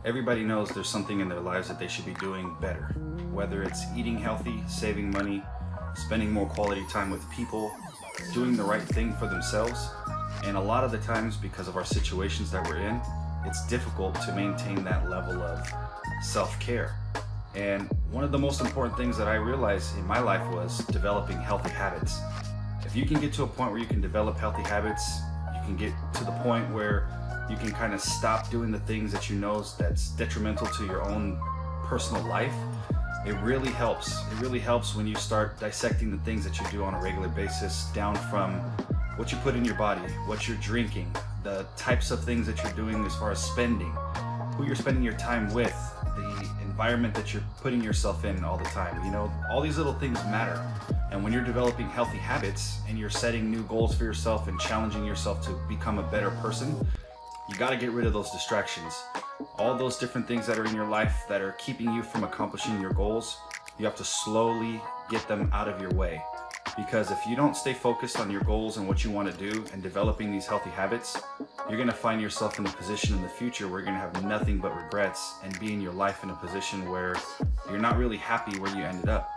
Everybody knows there's something in their lives that they should be doing better. Whether it's eating healthy, saving money, spending more quality time with people, doing the right thing for themselves. And a lot of the times, because of our situations that we're in, it's difficult to maintain that level of self-care. And one of the most important things that I realized in my life was developing healthy habits. If you can get to a point where you can develop healthy habits, you can get to the point where you can kind of stop doing the things that you know that's detrimental to your own personal life. It really helps. It really helps when you start dissecting the things that you do on a regular basis, down from what you put in your body, what you're drinking, the types of things that you're doing as far as spending, who you're spending your time with, the environment that you're putting yourself in all the time. You know, all these little things matter. And when you're developing healthy habits and you're setting new goals for yourself and challenging yourself to become a better person, you got to get rid of those distractions. All those different things that are in your life that are keeping you from accomplishing your goals, you have to slowly get them out of your way. Because if you don't stay focused on your goals and what you want to do and developing these healthy habits, you're going to find yourself in a position in the future where you're going to have nothing but regrets and be in your life in a position where you're not really happy where you ended up.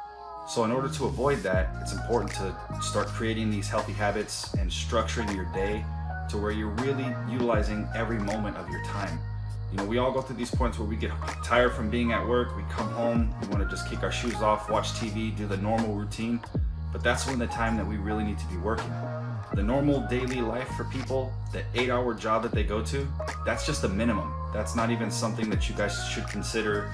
So in order to avoid that, it's important to start creating these healthy habits and structuring your day to where you're really utilizing every moment of your time. You know, we all go through these points where we get tired from being at work, we come home, we want to just kick our shoes off, watch TV, do the normal routine, but that's when the time that we really need to be working. The normal daily life for people, the 8-hour job that they go to, that's just a minimum. That's not even something that you guys should consider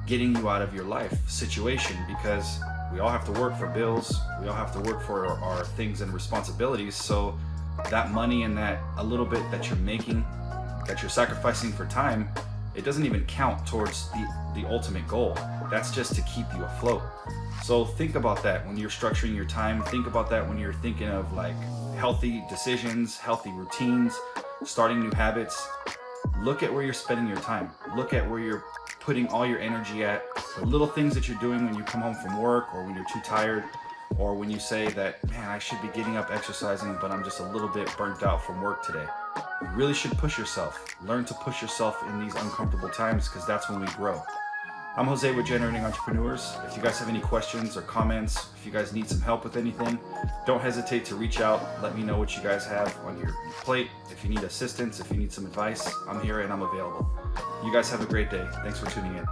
getting you out of your life situation, because we all have to work for bills, we all have to work for our things and responsibilities. So that money and that a little bit that you're making, that you're sacrificing for time, it doesn't even count towards the ultimate goal. That's just to keep you afloat. So think about that when you're structuring your time. Think about that when you're thinking of like healthy decisions, healthy routines, starting new habits. Look at where you're spending your time. Look at where you're putting all your energy at. The little things that you're doing when you come home from work, or when you're too tired, or when you say that, man, I should be getting up exercising, but I'm just a little bit burnt out from work today. You really should push yourself. Learn to push yourself in these uncomfortable times, because that's when we grow. I'm Jose with Generating Entrepreneurs. If you guys have any questions or comments, if you guys need some help with anything, don't hesitate to reach out. Let me know what you guys have on your plate. If you need assistance, if you need some advice, I'm here and I'm available. You guys have a great day. Thanks for tuning in.